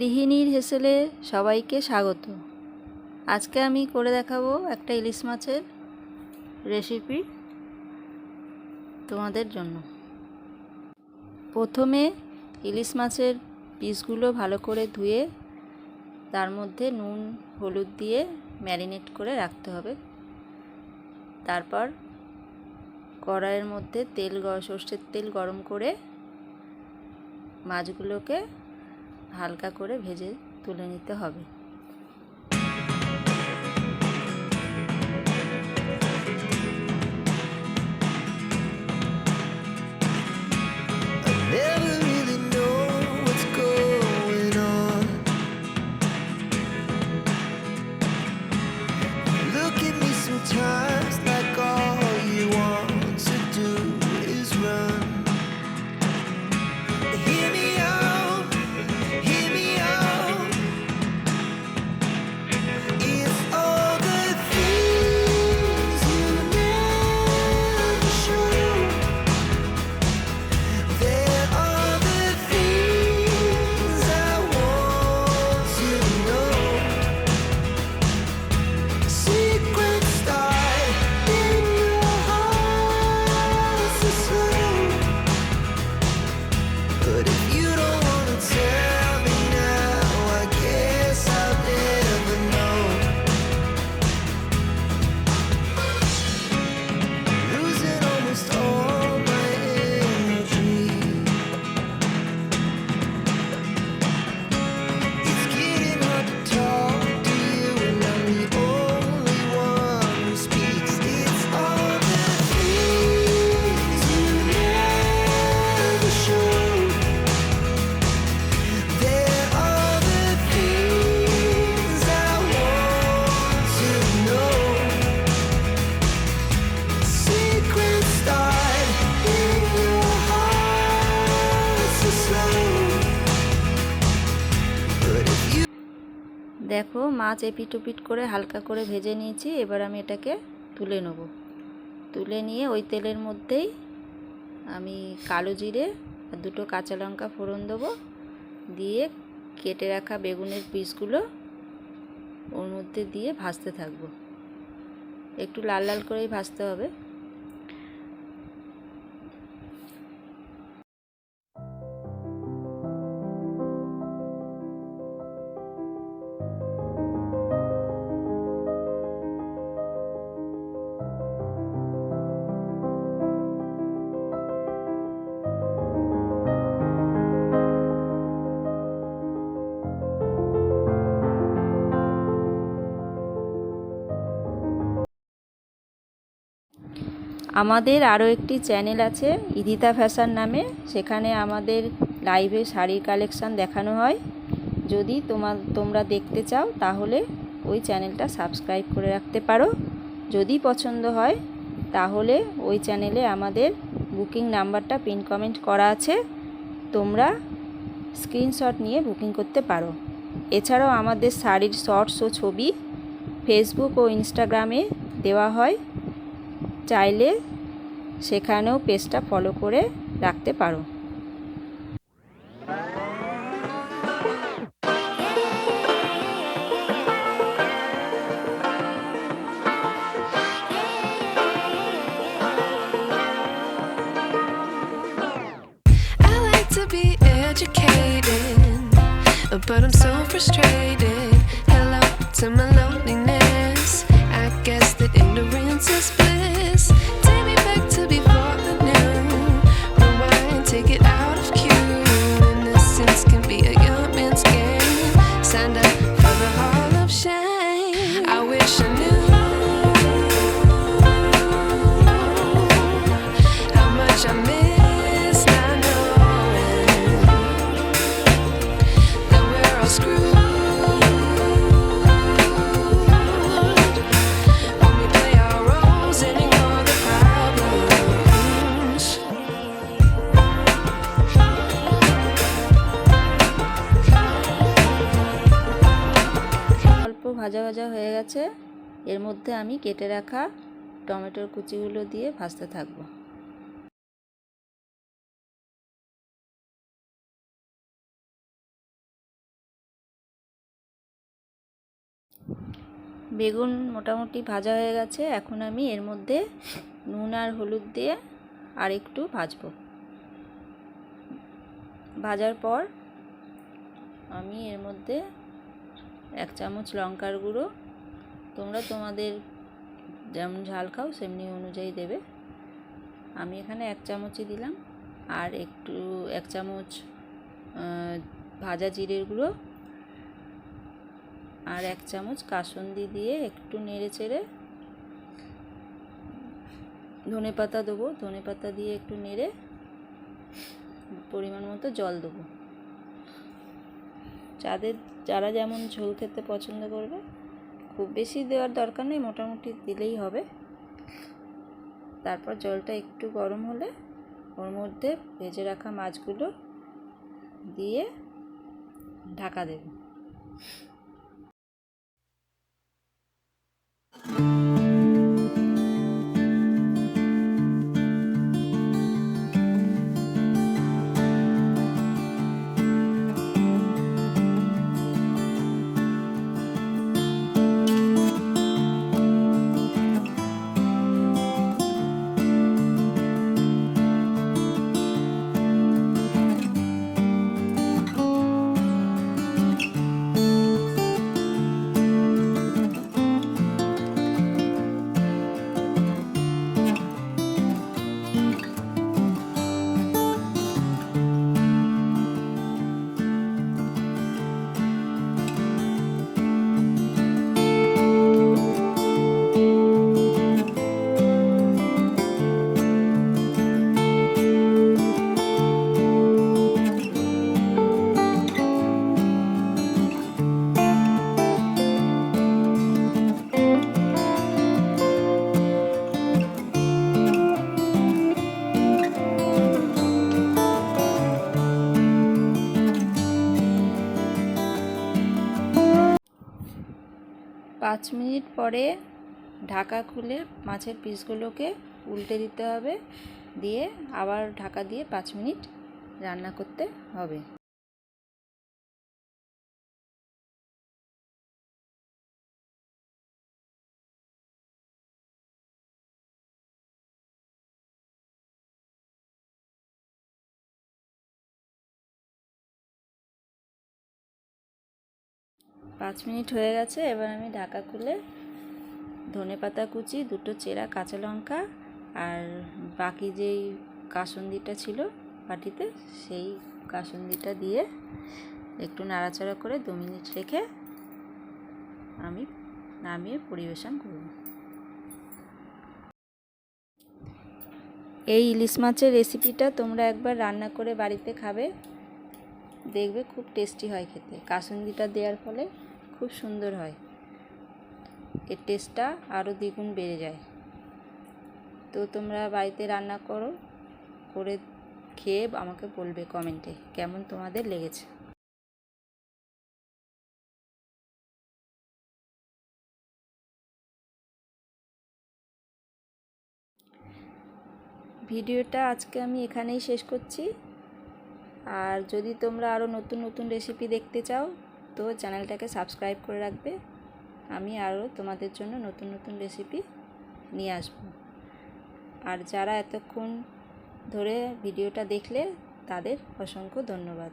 গৃহিণীর হেসেলে সবাইকে স্বাগত। আজকে আমি করে দেখাবো একটা ইলিশ মাছের রেসিপি তোমাদের জন্য। প্রথমে ইলিশ মাছের পিসগুলো ভালো করে ধুয়ে তার মধ্যে নুন হলুদ দিয়ে ম্যারিনেট করে রাখতে হবে। তারপর কড়াইয়ের মধ্যে সর্ষের তেল গরম করে মাছগুলোকে হালকা করে ভেজে তুলে নিতে হবে। দেখো মাছ এপিট ওপিট করে হালকা করে ভেজে নিয়েছি। এবার আমি এটাকে তুলে নেব। তুলে নিয়ে ওই তেলের মধ্যেই আমি কালো জিরে আর দুটো কাঁচা লঙ্কা ফোড়ন দেবো, দিয়ে কেটে রাখা বেগুনের পিসগুলো ওর মধ্যে দিয়ে ভাজতে থাকবো। একটু লাল লাল করেই ভাজতে হবে। আমাদের আরও একটি চ্যানেল আছে ইদিতা ফ্যাশন নামে, সেখানে আমাদের লাইভে শাড়ির কালেকশান দেখানো হয়। যদি তোমরা দেখতে চাও তাহলে ওই চ্যানেলটা সাবস্ক্রাইব করে রাখতে পারো। যদি পছন্দ হয় তাহলে ওই চ্যানেলে আমাদের বুকিং নাম্বারটা পিন কমেন্ট করা আছে, তোমরা স্ক্রিনশট নিয়ে বুকিং করতে পারো। এছাড়াও আমাদের শাড়ির শর্টস ও ছবি ফেসবুক ও ইনস্টাগ্রামে দেওয়া হয়, চাইলে সেখানেও পেজটা ফলো করে রাখতে পারো। But I'm so frustrated. Hello to my loneliness. I guess that ignorance is bliss. Take me back to before I knew. Rewind, take it out of cue. Innocence can be a young man's game. Signed up for the hall of shame. I wish I knew how much I miss. ভাজা ভাজা হয়ে গেছে। এর মধ্যে আমি কেটে রাখা টমেটোর কুচিগুলো দিয়ে ভাজতে থাকবো। বেগুন মোটামুটি ভাজা হয়ে গেছে। এখন আমি এর মধ্যে নুন আর হলুদ দিয়ে আর একটু ভাজবো। ভাজার পর আমি এর মধ্যে 1 চামচ লঙ্কার গুঁড়ো, তোমরা তোমাদের যেমন ঝাল খাও সেমনি অনুযায়ী দেবে। আমি এখানে 1 চামচই দিলাম। আর একটু 1 চামচ ভাজা জিরের গুঁড়ো আর 1 চামচ কাসুন্দি দিয়ে একটু নেড়ে চেড়ে ধনেপাতা দেবো। ধনেপাতা দিয়ে একটু নেড়ে পরিমাণ মতো জল দেবো। যারা যেমন ঝোল খেতে পছন্দ করবে, খুব বেশি দেওয়ার দরকার নেই, মোটামুটি দিলেই হবে। তারপর জলটা একটু গরম হলে ওর মধ্যে ভেজে রাখা মাছগুলো দিয়ে ঢাকা দেব। পাঁচ মিনিট পরে ঢাকা খুলে মাছের পিসগুলোকে উল্টে দিতে হবে, দিয়ে আবার ঢাকা দিয়ে 5 মিনিট রান্না করতে হবে। পাঁচ মিনিট হয়ে গেছে। এবার আমি ঢাকা খুলে ধনেপাতা কুচি, 2টো চেরা কাঁচা লঙ্কা আর বাকি যেই কাসুন্দিটা ছিল বাটিতে, সেই কাসুন্দিটা দিয়ে একটু নাড়াচাড়া করে 2 মিনিট রেখে আমি নামিয়ে পরিবেশন করব। এই ইলিশ মাছের রেসিপিটা তোমরা একবার রান্না করে বাড়িতে খাবে, দেখবে খুব টেস্টি হয় খেতে। কাসুন্দিটা দেওয়ার ফলে খুব সুন্দর হয়, এর টেস্টটা আরও দ্বিগুণ বেড়ে যায়। তো তোমরা বাড়িতে রান্না করে খেয়ে আমাকে বলবে কমেন্টে কেমন তোমাদের লেগেছে। ভিডিওটা আজকে আমি এখানেই শেষ করছি। আর যদি তোমরা আরও নতুন নতুন রেসিপি দেখতে চাও তো চ্যানেলটাকে সাবস্ক্রাইব করে রাখবে। আমি আরও তোমাদের জন্য নতুন নতুন রেসিপি নিয়ে আসব। আর যারা এতক্ষণ ধরে ভিডিওটা দেখলে তাদের অসংখ্য ধন্যবাদ।